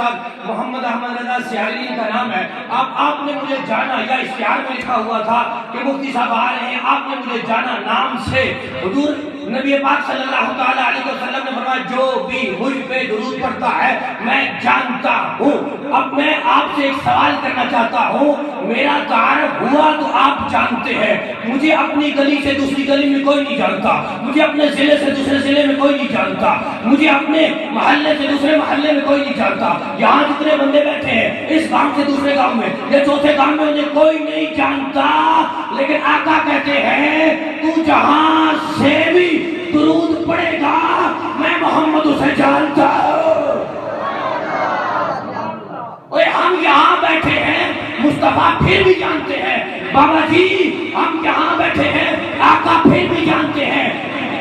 صاحب محمد احمد رضا سیالی کا نام ہے. آپ نے مجھے جانا, یا اشتہار میں لکھا ہوا تھا کہ مفتی صاحب آ رہے ہیں, آپ نے مجھے جانا نام سے. حضور نبی پاک صلی اللہ تعالیٰ علیہ وسلم نے فرمایا جو بھی مجھ پہ درود پڑھتا ہے میں جانتا ہوں. اب میں آپ سے ایک سوال کرنا چاہتا ہوں, میرا تعارف ہوا تو آپ جانتے ہیں, مجھے اپنی گلی سے دوسری گلی میں کوئی نہیں جانتا, مجھے اپنے ضلع سے دوسرے ضلع میں کوئی نہیں جانتا, مجھے اپنے محلے سے دوسرے محلے میں کوئی نہیں جانتا. یہاں جتنے بندے بیٹھے ہیں اس گاؤں سے دوسرے گاؤں میں یا چوتھے گاؤں میں انہیں کوئی نہیں جانتا, لیکن آقا کہتے ہیں تو جہاں سے بھی درود پڑے گا میں محمد اسے جانتا ہوں. اوے ہم یہاں بیٹھے ہیں مصطفیٰ پھر بھی جانتے ہیں, بابا جی ہم یہاں بیٹھے ہیں آقا پھر بھی جانتے ہیں.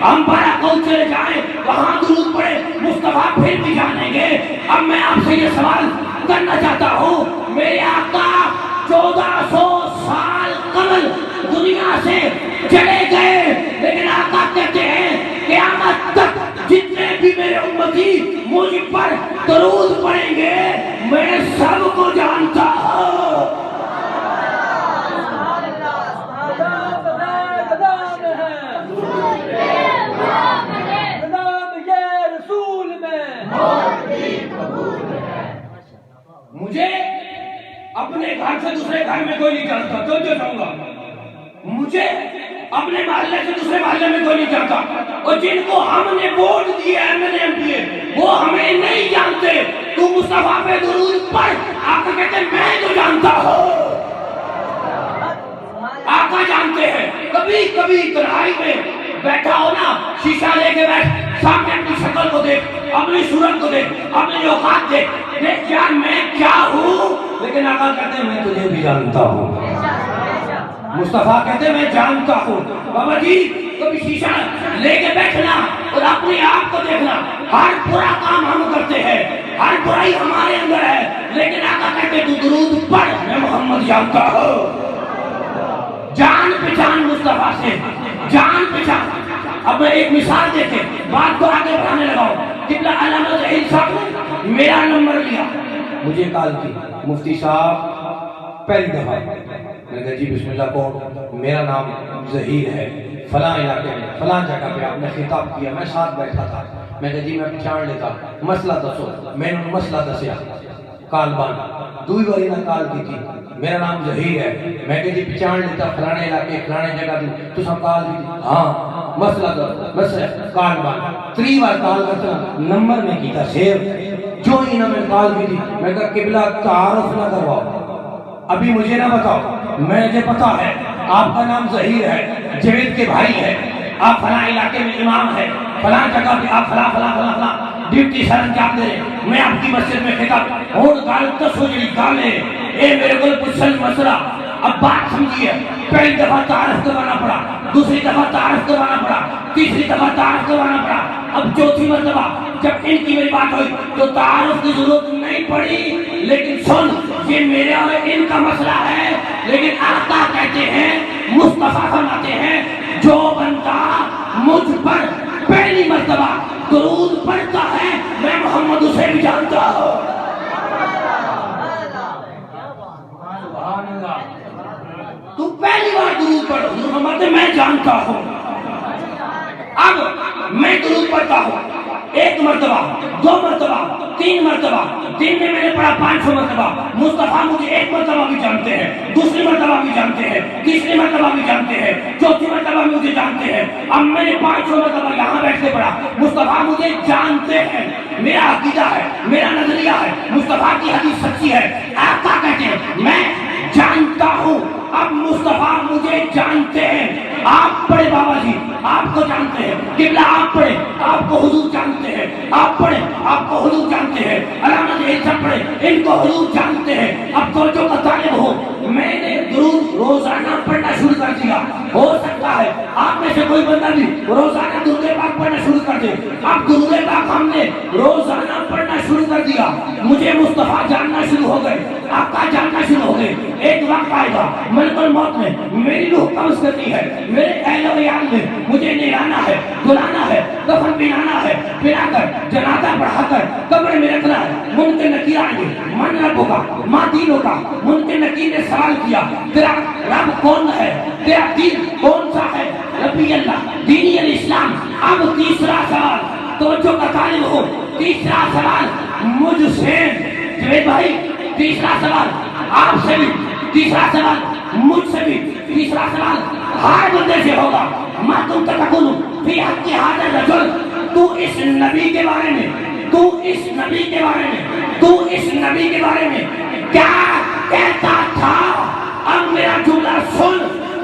ہم بڑا قوم چلے جائیں وہاں درود پڑے مصطفیٰ پھر بھی جانیں گے. اب میں آپ سے یہ سوال کرنا چاہتا ہوں, میرے آقا 1400 سال قبل دنیا سے چلے گئے, لیکن آقا کہتے ہیں قیامت تک جتنے بھی میرے امتی مجھ پر درود پڑھیں گے میں سب کو جانتا ہوں. مجھے اپنے گھر سے دوسرے گھر میں کوئی نہیں جانتا, تو جو جاؤں گا. مجھے اپنے محلے سے دوسرے محلے میں کوئی نہیں جانتا, اور جن کو ہم نے ووٹ دیے MLA وہ ہمیں نہیں جانتے. تو مصطفیٰ پہ درود پڑھ, آقا کہتے ہیں میں تو جانتا ہوں. آقا جانتے ہیں. کبھی کبھی تنہائی میں بیٹھا ہو نا, شیشہ لے کے بیٹھ, سامنے اپنی شکل کو دیکھ, اپنی صورت کو دیکھ, اپنی اوقات دیکھ یار میں کیا ہوں, لیکن آقا کہتے ہیں میں تجھے بھی جانتا ہوں. مصطفیٰ کہتے ہیں میں جانتا ہوں. بابا جی کبھی شیشہ لے کے بیٹھنا اور اپنے آپ کو دیکھنا, ہر برا کام ہم کرتے ہیں, ہر برائی ہمارے اندر ہے, لیکن آقا کہتے ہیں تو درود پڑھ میں محمد جانتا ہوں. جان پہچان مصطفیٰ سے, جان پہچان. اب میں ایک مثال دیکھیں, بات کو آگے بڑھانے لگاؤ. قبلہ علامہ ظہیر صاحب نے میرا نمبر لیا, مجھے کال کی, مفتی صاحب پہلی دفعہ. میں نے کہا جی بسم اللہ کو, میرا نام ظہیر ہے, فلاں علاقے میں فلاں جگہ پہ آپ نے خطاب کیا, میں ساتھ بیٹھا تھا. میں نے کہا جی میں پہچان لیتا, مسئلہ دسو. میں نے مسئلہ دسیا, کال بان دوئی باری نہ کال کی تھی, میرا نام ظہیر ہے. میں کہا جی پہچان لیتا فلانے علاقے فلانے جگہ تو سب کال کی تھی, ہاں مسئلہ دسو, مسئلہ کال بان. 3 بار کال کرتا, نمبر میں کیتا سیو. جو ہی نہ میں کال کی تھی, میں کہا قبلہ تعارف نہ کرواؤ, ابھی مجھے نہ بتاؤ, مجھے پتا ہے آپ کا نام ظہیر ہے, جوید کے بھائی ہے, آپ فلاں علاقے میں امام ہے, فلاں جگہ پہ آپ فلاں فلاں فلاں فلاں ڈیوٹی سر انجام دے رہے ہیں, میں آپ کی مسجد میں خطاب اور گال دسو جڑی گالے اے میرے کو پوچھن مسئلہ. اب بات سمجھیے, پہلی دفعہ تعارف کروانا پڑا, دوسری دفعہ تعارف کروانا پڑا, تیسری دفعہ تعارف کروانا پڑا, اب چوتھی مرتبہ جب ان کی میری بات ہوئی تو تعارف کی ضرورت نہیں پڑی. لیکن سن, یہ میرے اور ان کا مسئلہ ہے, لیکن آقا کہتے ہیں, مصطفیٰ فرماتے ہیں جو بندہ مجھ پر پہلی مرتبہ درود پڑھتا ہے میں محمد اسے بھی جانتا ہوں. تو پہلی بار درود پڑھو, فرماتے میں جانتا ہوں. اب میں درود پڑھتا ہوں 1 مرتبہ, 2 مرتبہ, 3 مرتبہ, دن میں نے پڑھا 500 مرتبہ. مصطفیٰ مجھے 1 مرتبہ بھی جانتے ہیں, دوسری مرتبہ بھی جانتے ہیں, تیسری مرتبہ بھی جانتے ہیں, چوتھی مرتبہ بھی مجھے جانتے ہیں. اب میں نے 500 مرتبہ یہاں بیٹھ کے پڑھا, مصطفیٰ مجھے جانتے ہیں, میرا عقیدہ ہے, میرا نظریہ ہے, مصطفیٰ کی حدیث سچی ہے. آقا کہتے ہیں میں جانتا ہوں. اب مصطفیٰ مجھے جانتے ہیں, آپ پڑھے بابا جی آپ کو جانتے ہیں, قبلہ آپ پڑھے آپ کو حضور جانتے ہیں, آپ پڑھے آپ کو حضور جانتے ہیں, علامہ ظہیر صاحب پڑھے ان کو حضور جانتے ہیں. اب توجہ کا طالب ہو, میں نے درود روزانہ پڑھنا شروع کر دیا. ہو سکتا ہے آپ میں سے کوئی بندہ بھی روزانہ درود پاک پڑھنا شروع کر دے. اب درود پاک ہم نے روزانہ پڑھنا شروع کر دیا, مجھے مصطفیٰ جاننا شروع ہو گئے. آپ کا جاننا شروع ہو گئے. ایک وقت آئے گا ملک الموت میں میری روح قبض کرتی ہے, میرے اہل و عیال میں مجھے نہلانا ہے, دھلانا ہے, کفن پہنانا ہے, پہنا کر جنازہ پڑھا کر قبر میں رکھنا ہے. منکر نکیر آئیں گے, من رب کا ماں دین کا. منکر نکیر نے سوال کیا تیرا رب کون ہے, تیرا دین کون سا ہے؟ ربی اللہ, دینی الاسلام. اب تیسرا سوال, توجہ کا طالب ہو, تیسرا سوال مجھ سے, جوید بھائی تیسرا سوال آپ سے بھی, تیسرا سوال مجھ سے بھی, تیسرا سوال ہر بندے سے ہوگا. ما تم تکون فی حق ھذا الرجل, تو اس نبی کے بارے میں, تو اس نبی کے بارے میں, تو اس نبی کے بارے میں کیا کہتا تھا؟ اب میرا جملہ سن.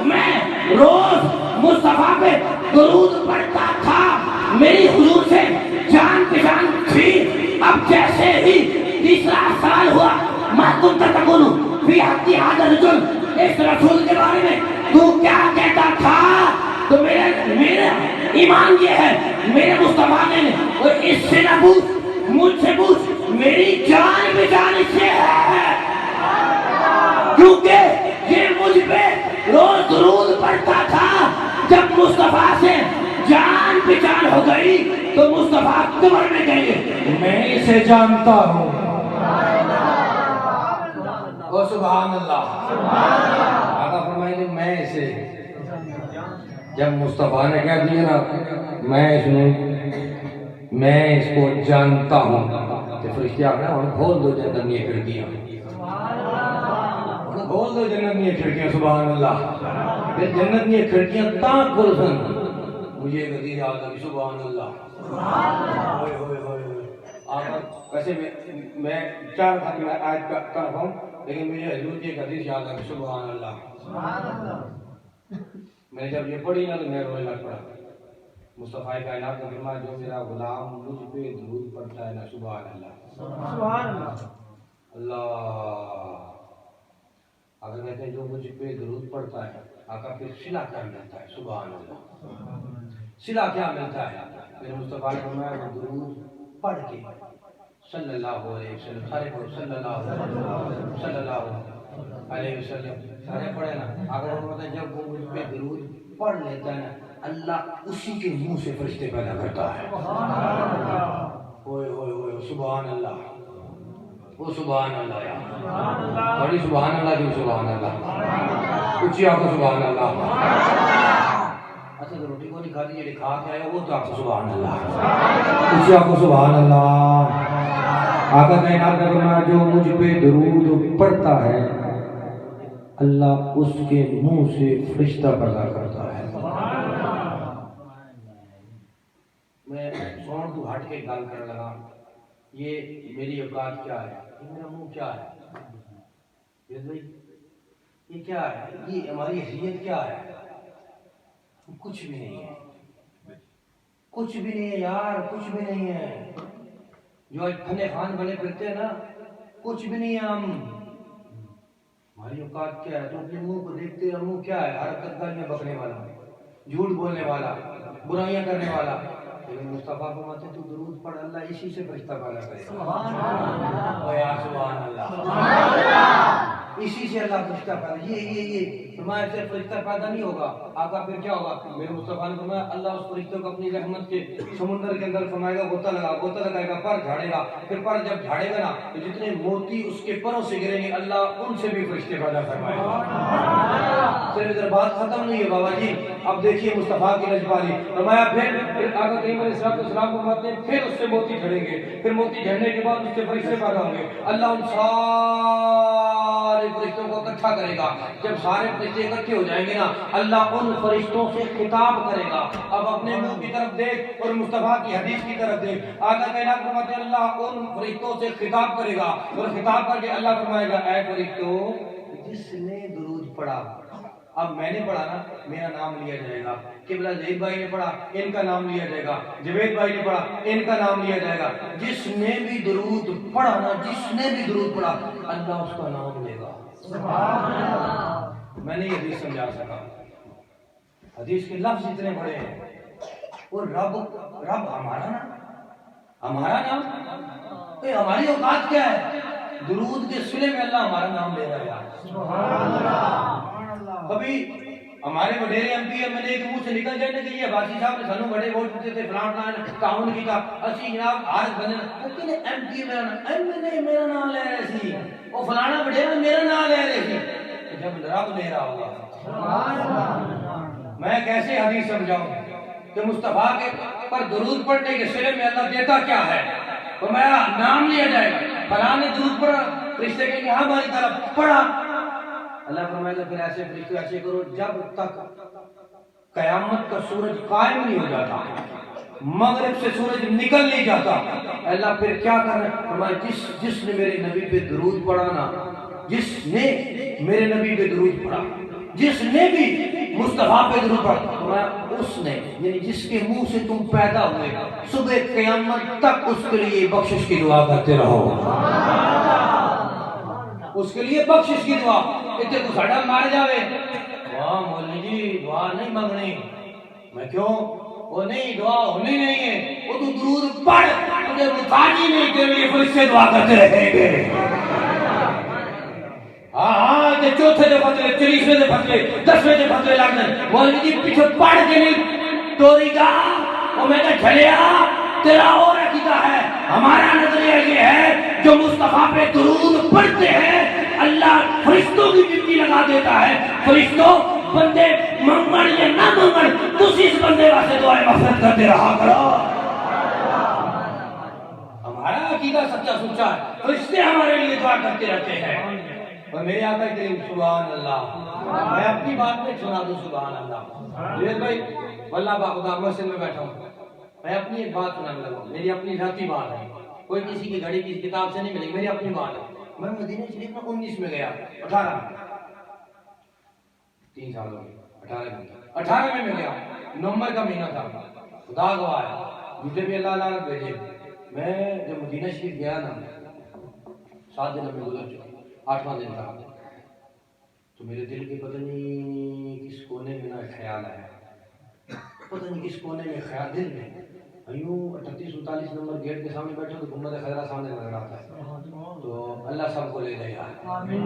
میں روز مصطفیٰ پہ درود پڑھتا تھا, میری حضور سے جان پہچان تھی. اب جیسے ہی تیسرا سوال ہوا ما کنت تقول فی حق ھذا الرجل, اس رسول کے بارے میں تو کیا کہتا تھا؟ تو میرا ایمان یہ ہے, میرے مصطفیٰ نے اور اس سے نہ پوچھ, مجھ سے پوچھ, میری جان پہچان اس سے ہے, کیونکہ یہ مجھ پہ روز درود پڑھتا تھا. جب مصطفیٰ سے جان پہچان ہو گئی تو مصطفیٰ قبر میں گئے, میں اسے جانتا ہوں. او سبحان اللہ. آقا فرمائیں گے میں اسے, جب مصطفیٰ نے کہہ دیا نا میں اس کو جانتا ہوں, تو فرشتے آ گئے اور کھول دو جنت کی کھڑکیاں, کھول دو جنت کی کھڑکیاں. سبحان اللہ. پھر جنت کی کھڑکیاں تاں کھل سن, مجھے غدیر یاد آئی. سبحان اللہ. ہوئے ہوئے ہوئے. آقا ویسے میں چار تھا کہ میں آیت کا طرف ہوں, لیکن مجھے حضور کی ایک حدیث یاد آئی. سبحان اللہ. میں نے جب یہ پڑھی نا تو میں رونے لگ پڑا. مصطفیٰ کائنات نے فرمایا جو میرا غلام مجھ پہ درود پڑھتا ہے نا, سبحان اللہ, سبحان اللہ. اللہ اگر کہتے ہیں جو مجھ پہ درود پڑھتا ہے, آقا پھر صلہ کیا ملتا ہے؟ سبحان اللہ. صلہ کیا ملتا ہے؟ میرے مصطفیٰ نے فرمایا وہ درود پڑھ کے صلی اللہ علیہ وسلم, سارے پڑھو صلی اللہ علیہ وسلم, سارے پڑھے نا. اگر وہ مطلب جب وہ مجھ پہ درود پڑھ لیتا ہے نا, اللہ اسی کے منہ سے فرشتے پیدا کرتا ہے. ہوئے ہوئے ہوئے. سبحان اللہ. وہ سبحان اللہ یار, بڑی سبحان اللہ کی. سبحان اللہ. اچھی آپ کو سبحان اللہ. اچھا تو روٹی کو نہیں کھاتی, یہ کھا کے آئے وہ تو آپ کو سبحان اللہ. اچھی آپ کو سبحان اللہ. آقا کائنات نے فرمایا جو مجھ پہ درود پڑھتا ہے اللہ اس کے منہ سے فرشتہ پیدا کرتا ہے. میں سون تو ہٹ کے گل کرنے لگا, یہ میری اوقات کیا ہے, یہ میرا منہ کیا ہے, یہ کیا ہے, یہ ہماری حیثیت کیا ہے؟ کچھ بھی نہیں ہے, کچھ بھی نہیں ہے یار, کچھ بھی نہیں ہے. جو آج فن خان بنے پھرتے ہیں نا, کچھ بھی نہیں ہے ہم. ہماری اوقات کیا ہے؟ تو اپنے منہ کو دیکھتے ہیں, منہ کیا ہے؟ حرکت کرنے بکنے والا, جھوٹ بولنے والا, برائیاں کرنے والا. لیکن مصطفیٰ فرماتے تو درود پڑھ, اللہ اسی سے فرشتہ پیدا کرے. سبحان اللہ. سبحان اللہ. اسی سے اللہ فرشتہ پیدا. یہ فرمایا سے فرشتہ پیدا نہیں ہوگا. آقا پھر کیا ہوگا؟ میرے مصطفیٰ نے فرمایا اللہ اس فرشتے کو اپنی رحمت کے سمندر کے اندر فرمائے گا, غوطہ لگائے گا, پر جھاڑے گا. پھر پر جب جھاڑے گا نا تو جتنے موتی اس کے پروں سے گریں گے اللہ ان سے بھی فرشتے پیدا فرمائے گا. صرف ادھر بات ختم نہیں ہے بابا جی. اب دیکھیے مصطفیٰ کی نجباری. فرمایا پھر آقا کریم علیہ السلام فرماتے ہیں پھر اس سے موتی جھڑیں گے. پھر موتی جھڑنے کے بعد اس سے فرشتے پیدا ہوں گے. اللہ ان سارے فرشتوں کو اکٹھا کرے گا. جب سارے فرشتے اکٹھے ہو جائیں گے نا, اللہ ان فرشتوں سے خطاب کرے گا. اب اپنے منہ کی طرف دیکھ اور مصطفیٰ کی حدیث کی طرف دیکھ. آقا کائنات فرماتے ہیں اللہ ان فرشتوں سے خطاب کرے گا, اور خطاب کر کے اللہ فرمائے گا اے فرشتوں جس نے درود پڑھا, اب میں نے پڑھا نا میرا نام لیا جائے گا. قبلہ زید بھائی نے پڑھا ان کا نام لیا جائے گا. جوید بھائی نے پڑھا ان کا نام لیا جائے گا. جس نے بھی درود پڑھا نا, جس نے بھی درود پڑھا اللہ اس کا نام لے گا. سبحان اللہ. میں نے یہ حدیث سمجھا سکا, حدیث کے لفظ اتنے بڑے ہیں. اور رب ہمارا نا, ہمارا نام, ہماری اوقات کیا ہے؟ درود کے سلے میں اللہ ہمارا نام لے رہا ہے. سبحان اللہ. کبھی ہمارے وڈیرے M P M L A کے منہ سے نکل جائے کہ یہ عباسی صاحب نے سانو بڑے ووٹ دیتے تھے فلان فلان تعاون کیتا اسی جناب ہر بندے لیکن M P M L A میرا نام لے رہے سی وہ فلانا وڈیرا میرا نام لے رہے سی جب رب لے رہا ہوگا. سبحان اللہ. میں کیسے حدیث سمجھاؤں کہ مصطفیٰ کے پر درود پڑھنے کے سلے میں اللہ دیتا کیا ہے تو میرا نام لیا جائے گا فلاں نے درود پڑھا فرشتے کہیں گے ہاں ہماری طرف پڑھا. اللہ فرمائے گا پھر ایسے فرشتے ایسے کرو جب تک قیامت کا سورج قائم نہیں ہو جاتا مغرب سے سورج نکل نہیں جاتا. اللہ پھر کیا کرنا فرمایا جس نے میرے نبی پہ درود پڑھا نا جس نے میرے نبی پہ درود پڑھا جس نے بھی مصطفیٰ پہ درود پڑھا فرمایا اس نے یعنی جس کے منہ سے تم پیدا ہوئے صبح قیامت تک اس کے لیے بخشش کی دعا کرتے رہو. اس کے لیے بخشش کی دعا اتنے کو ساڑھا مار جاوے واہ مولوی جی دعا نہیں مانگنی میں کیوں وہ نہیں دعا ہونی نہیں ہے وہ تو درود پڑھ تجھے محتاج ہی نہیں تیرے لیے فرشتے دعا کرتے رہیں گے. ہاں تے چوتھے دے فتوے 40ویں دے فتوے 10ویں دے فتوے لگنے مولوی جی پیچھے پڑھ کے نہیں توری گا وہ میں نے جھلیا تیرا اور عقیدہ ہے. ہمارا نظریہ یہ ہے جو مصطفیٰ پہ درود پڑھتے ہیں اللہ فرشتوں کی ڈیوٹی لگا دیتا ہے. فرشتوں بندے منگن یا نہ منگن تسی اس بندے واسطے دعائیں مغفرت کرتے رہا کرو. ہمارا عقیدہ سچا سچا ہے فرشتے ہمارے لیے دعا کرتے رہتے ہیں. اور میرے آقا کریم سبحان اللہ میں اپنی بات میں سنا دوں سبحان اللہ. جوید بھائی واللہ با خدا مسجد میں بیٹھا ہوں میں اپنی ایک بات سنانے لگا میری اپنی ذاتی بات ہے کوئی کسی کی گھڑی کسی کتاب سے نہیں ملے میری اپنی بات ہے. میں مدینہ شریف میں 19 میں گیا 18 میں 3 سال ہو گئے 18 میں گیا نومبر کا مہینہ تھا خدا گواہ ہے مجھے بھی اللہ تعالیٰ بھیجے. میں جب مدینہ شریف گیا نا 7 دن میں گزر چکے 8واں دن تھا تو میرے دل کے پتہ نہیں کس کونے میں نا خیال آیا پتہ نہیں کس کونے میں خیال دل میں ایوں 38 39 نمبر گیٹ کے سامنے بیٹھا تو گنبد خضرا سامنے نظر آتا ہے تو اللہ سب کو لے لے گا. آمین.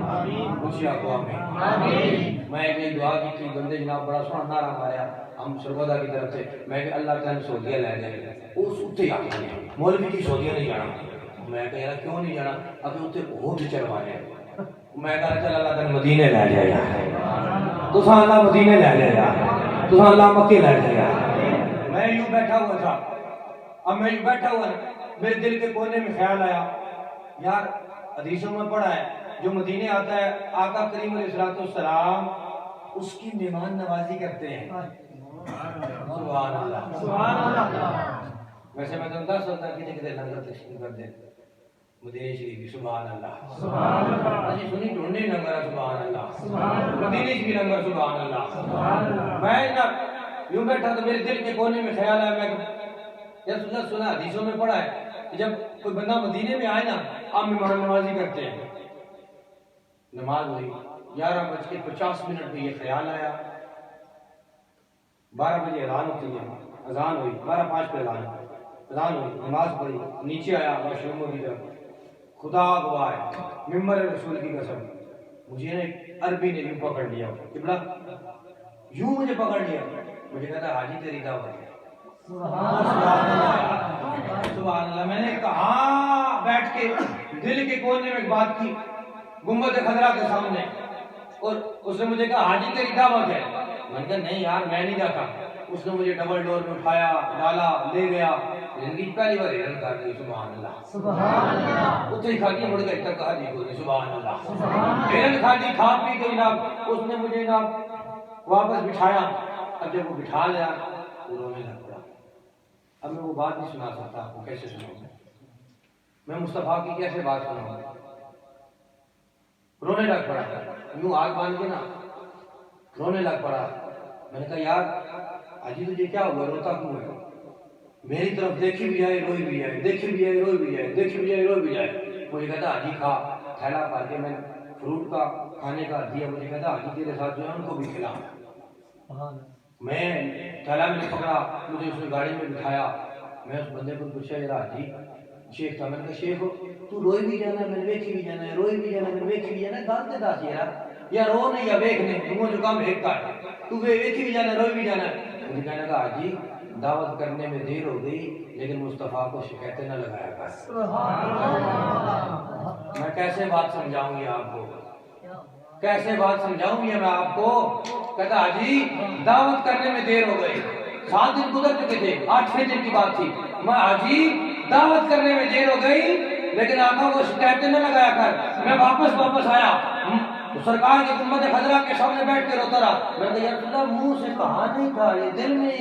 خوشی آپ کو آمین. میں ایک دعا کی تھی بندے جناب بڑا سونا نعرہ ماریا ہم سرگودا کی طرف سے میں کہ اللہ تعالیٰ سعودیہ لے جائے اس اتنے آ گئے مولوی کی سعودیہ نہیں جانا. میں کہہ رہا کیوں نہیں جانا ابھی اتنے وہ بھی چلوا رہے میں کہا چل اللہ تعالیٰ مدینے لے جائے گا تو اللہ مدینے لے جائے گا تو اللہ مکے لے جائے گا. میں یوں بیٹھا ہوا تھا اب میں یوں بیٹھا ہوا میرے دل کے کونے میں خیال آیا یار حدیثوں میں پڑھا ہے جو مدینے آتا ہے آقا کریم علیہ السلام اس کی مہمان نوازی کرتے ہیں. سبحان اللہ سبحان اللہ. ویسے میں تو 10 سال کی کتنے لنگر تشکیل کر دیں مدینہ شریف کی سبحان اللہ سبحان اللہ اجی سنی ڈھونڈنے لنگر سبحان اللہ سبحان اللہ مدینہ کی لنگر سبحان اللہ سبحان اللہ. میں جب یوں بیٹھا تو میرے دل کے کونے میں خیال آیا میں یا سنا حدیثوں میں پڑھا ہے کہ جب کوئی بندہ مدینے میں آئے نا آپ مہمان نوازی کرتے ہیں. نماز ہوئی 11:50 پہ یہ خیال آیا 12 بجے اذان ہوتی ہے اذان ہوئی 12:05 پہ اذان ہوئی نماز پڑھی نیچے آیا واش روم کی طرف خدا گواہ ہے ممبر رسول کی قسم مجھے نے عربی نے یوں پکڑ لیا قبلہ یوں مجھے پکڑ لیا مجھے کہتا حاجی تیری دعوت ہے. سبحان اللہ. میں نے کہا بیٹھ کے دل کے کونے میں بات کی گنبد خضرا کے سامنے اور اس نے مجھے کہا حاجی تیری دعوت ہے. میں نے کہا نہیں یار میں نہیں جاتا. اس نے مجھے ڈبل ڈور میں اٹھایا ڈالا لے گیا زندگی پہلی بار ہیرن کر دی. سبحان اللہ سبحان اللہ. اتنی کھا کے مڑ گئے تک کہا جی بولے سبحان اللہ ہیرن کھا دی کھا پی کے جناب اس نے مجھے جناب واپس بٹھایا. اب جب وہ بٹھا لیا وہ رونے لگ پڑا. اب میں وہ بات نہیں سنا سکتا وہ کیسے سناؤں میں مصطفیٰ کی کیسے بات سناؤں. رونے لگ پڑا یوں آگ باندھ کے نا رونے لگ پڑا. میں نے کہا یار حاجی تجھے کیا ہوا روتا کیوں ہے. میری طرف دیکھی بھی جائے روئی بھی جائے دیکھی بھی جائے روئی بھی جائے دیکھی بھی جائے روئی بھی جائے. مجھے کہتا حاجی کھا تھیلا پا کے میں فروٹ کا کھانے کا دیا. مجھے کہتا حاجی تیرے ساتھ جو ہے ان کو بھی کھلا. میں تھیلا میں پکڑا مجھے اس نے گاڑی میں بٹھایا. میں اس بندے کو پوچھا یار حاجی شیخ تھا. میں نے کہا شیخ تو روئی بھی جانا میں ویکھی بھی جانا روئی بھی جانا میں ویکھی بھی جانا گل تے دس یار یا رو نہیں یا ویکھ نہیں دونوں جو کام ایک کر تو ویکھی بھی جانا روئی بھی جانا مجھے کہنے لگا حاجی دعوت کرنے میں دیر ہو گئی لیکن مصطفیٰ کو شکایتیں نہ لگایا کر سبحان اللہ میں کیسے بات سمجھاؤں گی آپ کو کیسے بات سمجھاؤں گی میں آپ کو کہتا حاجی دعوت کرنے میں دیر ہو گئی 7 دن گزر چکے تھے 8ویں دن کی بات تھی میں حاجی دعوت کرنے میں دیر ہو گئی لیکن آقا کو شکایتیں نہ لگایا کر میں واپس آیا سرکار کی گنبد خضرا کے سامنے بیٹھ کے روتا رہا میں نے کہا یا رسول اللہ منہ سے کہا نہیں تھا یہ دل میں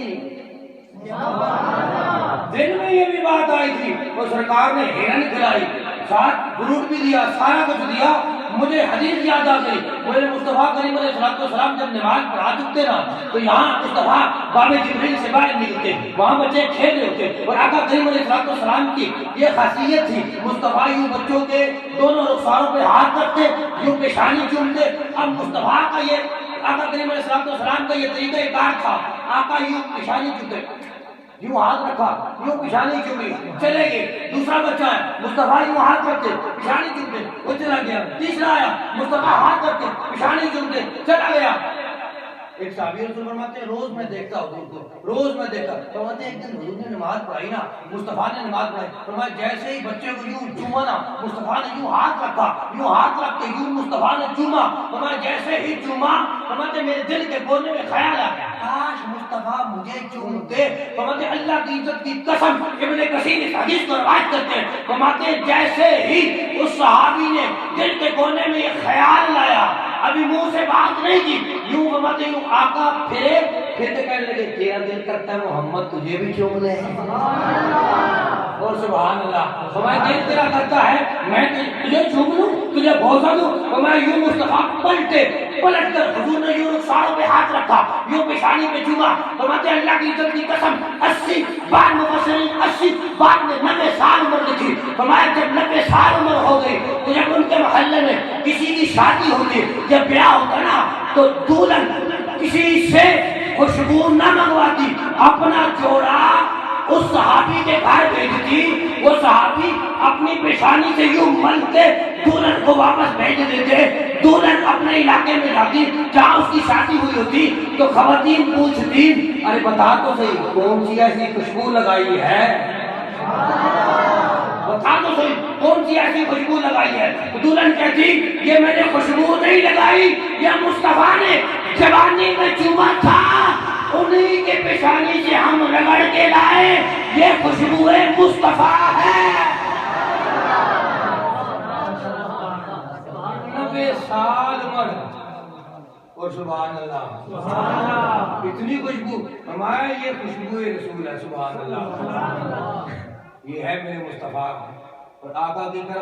یہ بھی بات آئی تھی وہ سرکار نے ہرن کھلائی ساتھ فروٹ بھی دیا سارا کچھ دیا مجھے حدیث یاد آ گئی میرے مصطفیٰ کریم علیہ السلام جب نماز پڑھا چکتے نا تو یہاں مصطفیٰ باب جبریل سے باہر نکلتے وہاں بچے کھیل رہے ہوتے اور آقا کریم علیہ السلام کی یہ خاصیت تھی مصطفیٰ یوں بچوں کے دونوں رخساروں پہ ہاتھ رکھتے یوں پیشانی چومتے اب مصطفیٰ کا یہ آقا کریم علیہ السلام کا یہ طریقہ کار تھا آقا یوں پیشانی چومتے یوں ہاتھ رکھا یوں پیشانی چومی چلے گئے دوسرا بچہ ہے مصطفیٰ یوں ہاتھ رکھتے پیشانی چومتے وہ چلا گیا تیسرا آیا مصطفیٰ ہاتھ رکھتے پیشانی چومتے چلا گیا ایک صحابی رسول فرماتے ہیں روز میں دیکھتا حضور کو روز میں دیکھتا فرماتے ہیں ایک دن حضور نے نماز پڑھائی نا مصطفیٰ نے نماز پڑھائی فرمایا جیسے ہی بچے کو یوں چوما نا مصطفیٰ نے یوں ہاتھ رکھا یوں ہاتھ رکھ کے یوں مصطفیٰ نے چوما فرمایا جیسے ہی چوما فرماتے میرے دل کے کونے میں خیال آ گیا کاش مصطفیٰ مجھے چومتے فرماتے اللہ کی عزت کی قسم ابن کثیر اس حدیث کو روایت کرتے ہیں فرماتے جیسے ہی اس صحابی نے دل کے کونے میں یہ خیال لایا ابھی منہ سے بات نہیں کی یوں فرماتے یوں آقا پھرے پھر کہنے لگے تیرا دل کرتا ہے محمد تجھے بھی چوم لے اور سبحان اللہ فرمایا دل تیرا کرتا ہے میں تجھے چوم لوں تجھے بھوسا دوں فرمایا یوں مصطفیٰ پلٹ کر حضور نے یوں رخساروں پہ ہاتھ رکھا یوں پیشانی پہ چوما فرماتے اللہ کی عزت کی قسم 80 بعد مفسرین 80 بعد میں 90 سال عمر لکھی فرمایا جب 90 سال عمر ہو گئی تو جب ان کے محلے میں کسی کی شادی ہوتی جب بیاہ ہوتا نا تو دولہن کسی سے خوشبو نہ منگواتی اپنا جوڑا اس صحابی کے گھر بھیجتی وہ صحابی اپنی پیشانی سے یوں ملتے دولہن کو واپس بھیج دیتے دولہن اپنے علاقے میں جاتی جہاں اس کی شادی ہوئی ہوتی تو خواتین پوچھتی ارے بتا تو صحیح کون سی ایسی خوشبو لگائی ہے بتا تو صحیح کون سی ایسی خوشبو لگائی ہے دلہن کہتی یہ میں نے خوشبو نہیں لگائی یہ مصطفیٰ نے جوانی میں چوما تھا انہی کے پیشانی سے ہم رگڑ کے لائے یہ خوشبو مصطفیٰ ہے 90 سال عمر اور سبحان اللہ اتنی خوشبو ہمارے یہ خوشبو رسول ہے سبحان اللہ یہ ہے میرے مصطفیٰ اور آقا کی طرف